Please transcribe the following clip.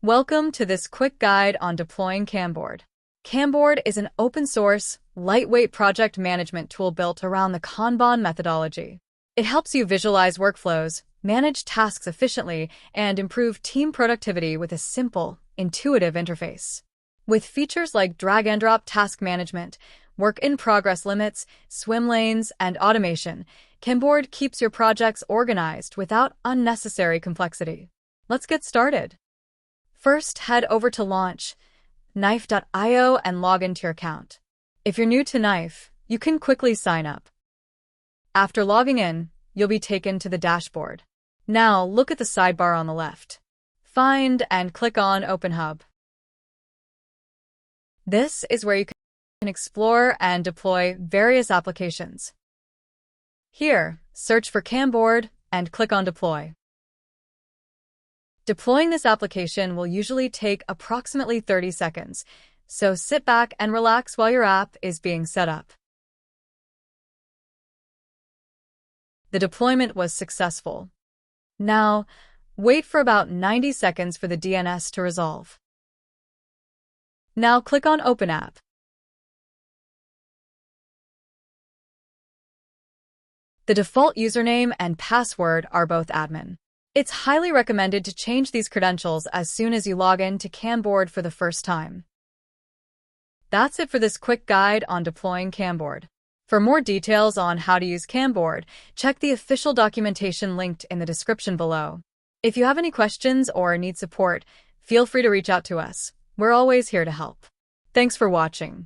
Welcome to this quick guide on deploying Kanboard. Kanboard is an open-source, lightweight project management tool built around the Kanban methodology. It helps you visualize workflows, manage tasks efficiently, and improve team productivity with a simple, intuitive interface. With features like drag-and-drop task management, work-in-progress limits, swim lanes, and automation, Kanboard keeps your projects organized without unnecessary complexity. Let's get started. First, head over to Launch, Knife.io and log into your account. If you're new to Knife, you can quickly sign up. After logging in, you'll be taken to the dashboard. Now, look at the sidebar on the left. Find and click on Open Hub. This is where you can explore and deploy various applications. Here, search for Kanboard and click on Deploy. Deploying this application will usually take approximately 30 seconds, so sit back and relax while your app is being set up. The deployment was successful. Now, wait for about 90 seconds for the DNS to resolve. Now click on Open App. The default username and password are both admin. It's highly recommended to change these credentials as soon as you log in to Kanboard for the first time. That's it for this quick guide on deploying Kanboard. For more details on how to use Kanboard, check the official documentation linked in the description below. If you have any questions or need support, feel free to reach out to us. We're always here to help. Thanks for watching.